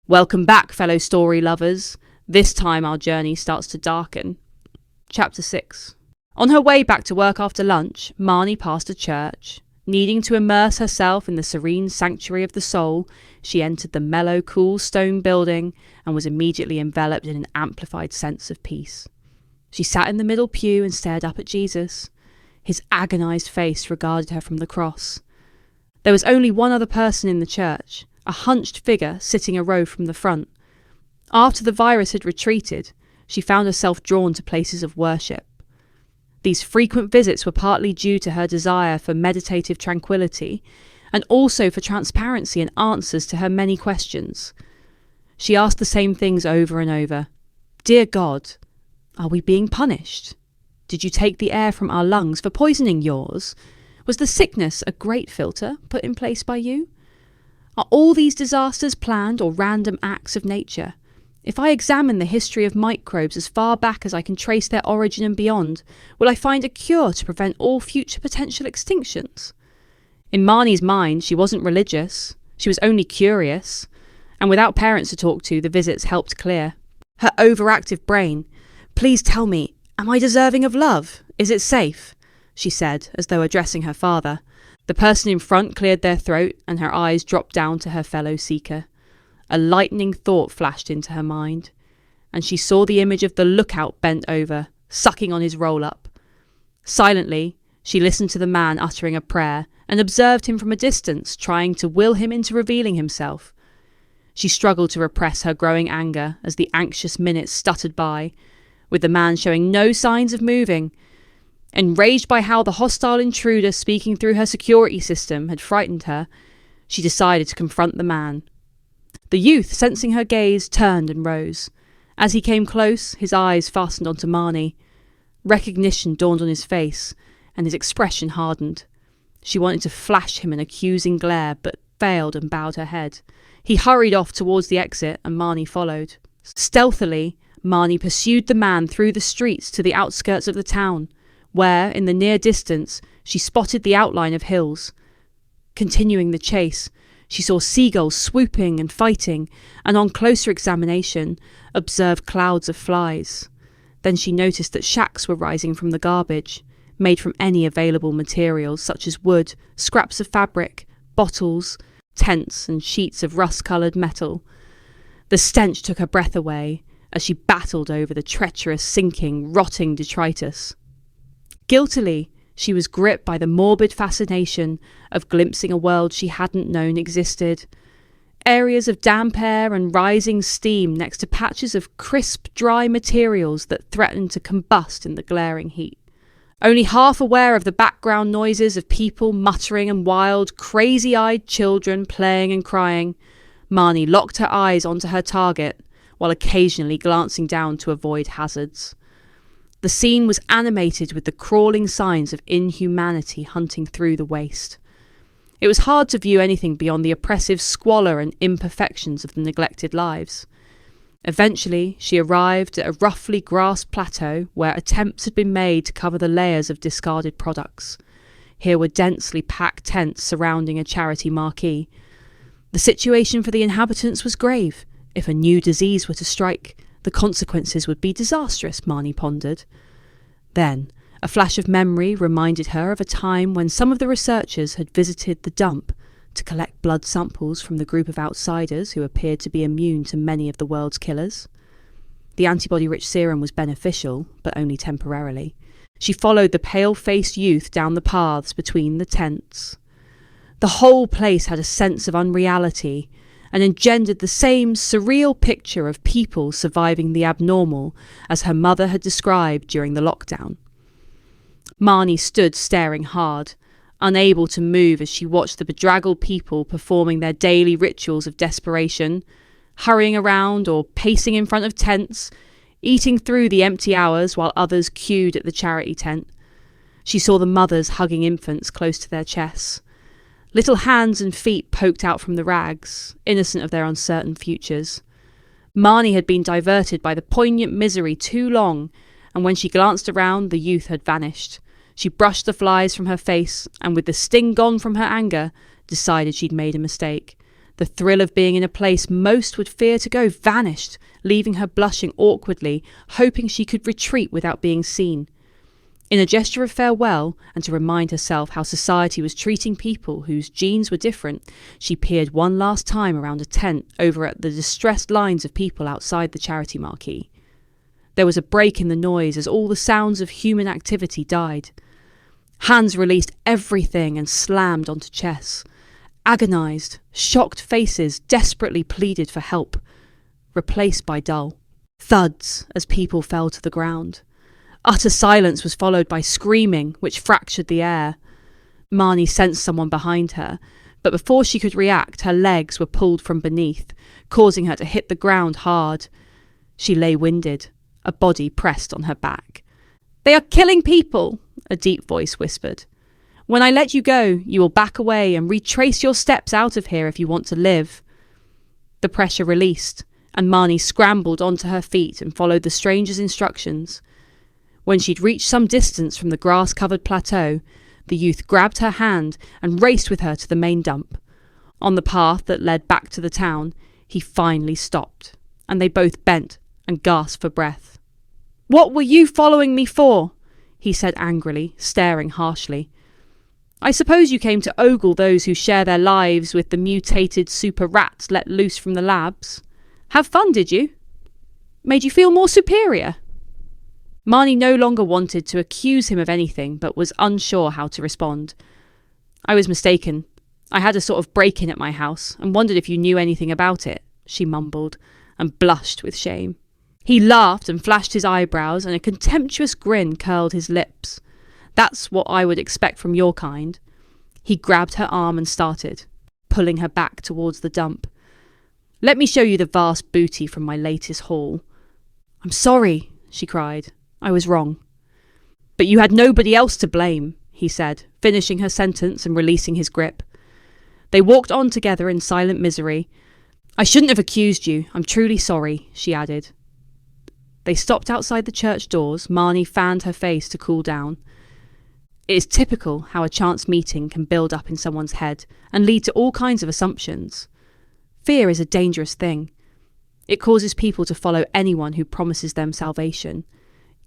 Welcome back, fellow story lovers. This time our journey starts to darken. Chapter 6. On her way back to work after lunch, Marnie passed a church. Needing to immerse herself in the serene sanctuary of the soul, she entered the mellow, cool stone building and was immediately enveloped in an amplified sense of peace. She sat in the middle pew and stared up at Jesus. His agonized face regarded her from the cross. There was only one other person in the church, a hunched figure sitting a row from the front. After the virus had retreated, she found herself drawn to places of worship. These frequent visits were partly due to her desire for meditative tranquility and also for transparency and answers to her many questions. She asked the same things over and over. Dear God, are we being punished? Did you take the air from our lungs for poisoning yours? Was the sickness a great filter put in place by you? Are all these disasters planned or random acts of nature? If I examine the history of microbes as far back as I can trace their origin and beyond, will I find a cure to prevent all future potential extinctions? In Marnie's mind, she wasn't religious. She was only curious. And without parents to talk to, the visits helped clear her overactive brain. Please tell me, am I deserving of love? Is it safe? She said, as though addressing her father. The person in front cleared their throat, and her eyes dropped down to her fellow seeker. A lightning thought flashed into her mind, and she saw the image of the lookout bent over, sucking on his roll-up. Silently, she listened to the man uttering a prayer and observed him from a distance, trying to will him into revealing himself. She struggled to repress her growing anger as the anxious minutes stuttered by, with the man showing no signs of moving. Enraged by how the hostile intruder speaking through her security system had frightened her, she decided to confront the man. The youth, sensing her gaze, turned and rose. As he came close, his eyes fastened onto Marnie. Recognition dawned on his face, and his expression hardened. She wanted to flash him an accusing glare, but failed and bowed her head. He hurried off towards the exit, and Marnie followed. Stealthily, Marnie pursued the man through the streets to the outskirts of the town, where, in the near distance, she spotted the outline of hills. Continuing the chase, she saw seagulls swooping and fighting, and on closer examination, observed clouds of flies. Then she noticed that shacks were rising from the garbage, made from any available materials such as wood, scraps of fabric, bottles, tents, and sheets of rust-coloured metal. The stench took her breath away as she battled over the treacherous, sinking, rotting detritus. Guiltily, she was gripped by the morbid fascination of glimpsing a world she hadn't known existed. Areas of damp air and rising steam next to patches of crisp, dry materials that threatened to combust in the glaring heat. Only half aware of the background noises of people muttering and wild, crazy-eyed children playing and crying, Marnie locked her eyes onto her target while occasionally glancing down to avoid hazards. The scene was animated with the crawling signs of inhumanity hunting through the waste. It was hard to view anything beyond the oppressive squalor and imperfections of the neglected lives. Eventually, she arrived at a roughly grassed plateau where attempts had been made to cover the layers of discarded products. Here were densely packed tents surrounding a charity marquee. The situation for the inhabitants was grave. If a new disease were to strike, the consequences would be disastrous, Marnie pondered. Then, a flash of memory reminded her of a time when some of the researchers had visited the dump to collect blood samples from the group of outsiders who appeared to be immune to many of the world's killers. The antibody-rich serum was beneficial, but only temporarily. She followed the pale-faced youth down the paths between the tents. The whole place had a sense of unreality, and engendered the same surreal picture of people surviving the abnormal as her mother had described during the lockdown. Marnie stood staring hard, unable to move as she watched the bedraggled people performing their daily rituals of desperation, hurrying around or pacing in front of tents, eating through the empty hours while others queued at the charity tent. She saw the mothers hugging infants close to their chests. Little hands and feet poked out from the rags, innocent of their uncertain futures. Marnie had been diverted by the poignant misery too long, and when she glanced around, the youth had vanished. She brushed the flies from her face, and with the sting gone from her anger, decided she'd made a mistake. The thrill of being in a place most would fear to go vanished, leaving her blushing awkwardly, hoping she could retreat without being seen. In a gesture of farewell, and to remind herself how society was treating people whose genes were different, she peered one last time around a tent over at the distressed lines of people outside the charity marquee. There was a break in the noise as all the sounds of human activity died. Hands released everything and slammed onto chests. Agonised, shocked faces desperately pleaded for help, replaced by dull thuds as people fell to the ground. Utter silence was followed by screaming, which fractured the air. Marnie sensed someone behind her, but before she could react, her legs were pulled from beneath, causing her to hit the ground hard. She lay winded, a body pressed on her back. "They are killing people," a deep voice whispered. "When I let you go, you will back away and retrace your steps out of here if you want to live." The pressure released, and Marnie scrambled onto her feet and followed the stranger's instructions. When she'd reached some distance from the grass-covered plateau, the youth grabbed her hand and raced with her to the main dump. On the path that led back to the town, he finally stopped, and they both bent and gasped for breath. "What were you following me for?" he said angrily, staring harshly. "I suppose you came to ogle those who share their lives with the mutated super rats let loose from the labs. Have fun, did you? Made you feel more superior?" Marnie no longer wanted to accuse him of anything, but was unsure how to respond. "I was mistaken. I had a sort of break-in at my house, and wondered if you knew anything about it," she mumbled, and blushed with shame. He laughed and flashed his eyebrows, and a contemptuous grin curled his lips. "That's what I would expect from your kind." He grabbed her arm and started, pulling her back towards the dump. "Let me show you the vast booty from my latest haul." "I'm sorry," she cried. "I was wrong." "But you had nobody else to blame," he said, finishing her sentence and releasing his grip. They walked on together in silent misery. "I shouldn't have accused you. I'm truly sorry," she added. They stopped outside the church doors. Marnie fanned her face to cool down. It is typical how a chance meeting can build up in someone's head and lead to all kinds of assumptions. Fear is a dangerous thing. It causes people to follow anyone who promises them salvation,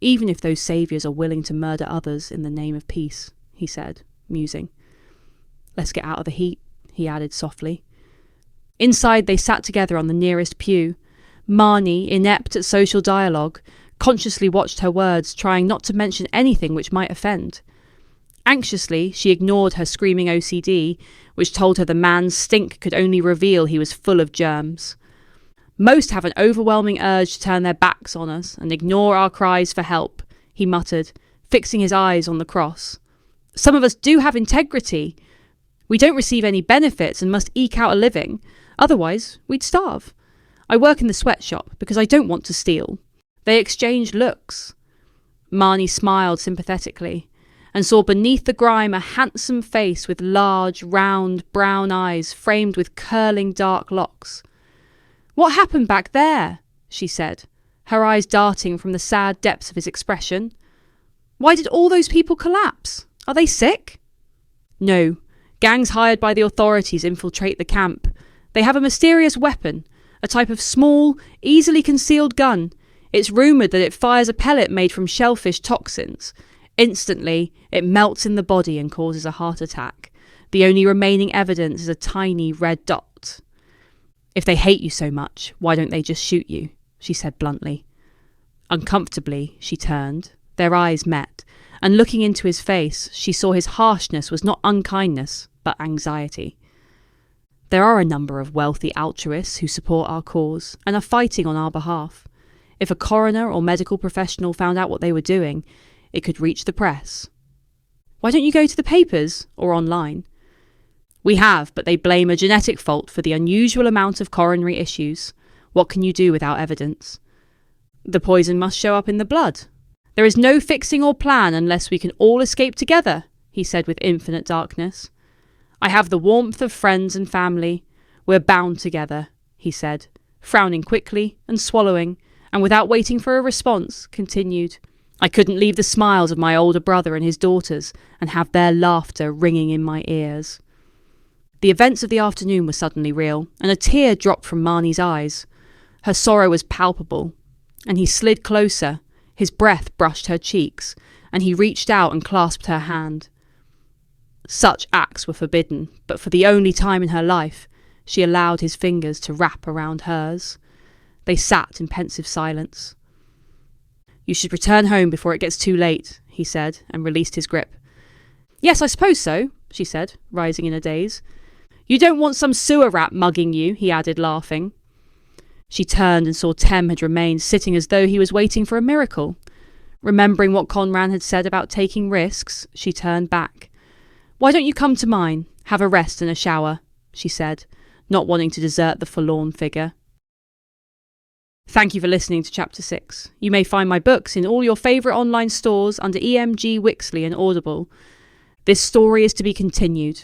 even if those saviours are willing to murder others in the name of peace, he said, musing. "Let's get out of the heat," he added softly. Inside they sat together on the nearest pew. Marnie, inept at social dialogue, consciously watched her words, trying not to mention anything which might offend. Anxiously, she ignored her screaming OCD, which told her the man's stink could only reveal he was full of germs. "Most have an overwhelming urge to turn their backs on us and ignore our cries for help," he muttered, fixing his eyes on the cross. "Some of us do have integrity. We don't receive any benefits and must eke out a living. Otherwise, we'd starve. I work in the sweatshop because I don't want to steal." They exchanged looks. Marnie smiled sympathetically and saw beneath the grime a handsome face with large, round, brown eyes framed with curling dark locks. "What happened back there?" she said, her eyes darting from the sad depths of his expression. "Why did all those people collapse? Are they sick?" "No. Gangs hired by the authorities infiltrate the camp. They have a mysterious weapon, a type of small, easily concealed gun. It's rumoured that it fires a pellet made from shellfish toxins. Instantly, it melts in the body and causes a heart attack. The only remaining evidence is a tiny red dot." "If they hate you so much, why don't they just shoot you?" she said bluntly. Uncomfortably, she turned. Their eyes met, and looking into his face, she saw his harshness was not unkindness, but anxiety. "There are a number of wealthy altruists who support our cause and are fighting on our behalf. If a coroner or medical professional found out what they were doing, it could reach the press." "Why don't you go to the papers or online?" "We have, but they blame a genetic fault for the unusual amount of coronary issues. What can you do without evidence?" "The poison must show up in the blood." "There is no fixing or plan unless we can all escape together," he said with infinite darkness. "I have the warmth of friends and family. We're bound together," he said, frowning quickly and swallowing, and without waiting for a response, continued. "I couldn't leave the smiles of my older brother and his daughters and have their laughter ringing in my ears." The events of the afternoon were suddenly real, and a tear dropped from Marnie's eyes. Her sorrow was palpable, and he slid closer. His breath brushed her cheeks, and he reached out and clasped her hand. Such acts were forbidden, but for the only time in her life, she allowed his fingers to wrap around hers. They sat in pensive silence. "You should return home before it gets too late," he said, and released his grip. "Yes, I suppose so," she said, rising in a daze. "You don't want some sewer rat mugging you," he added, laughing. She turned and saw Tem had remained sitting as though he was waiting for a miracle. Remembering what Conran had said about taking risks, she turned back. "Why don't you come to mine? Have a rest and a shower," she said, not wanting to desert the forlorn figure. Thank you for listening to Chapter 6. You may find my books in all your favourite online stores under EMG, Wixley and Audible. This story is to be continued.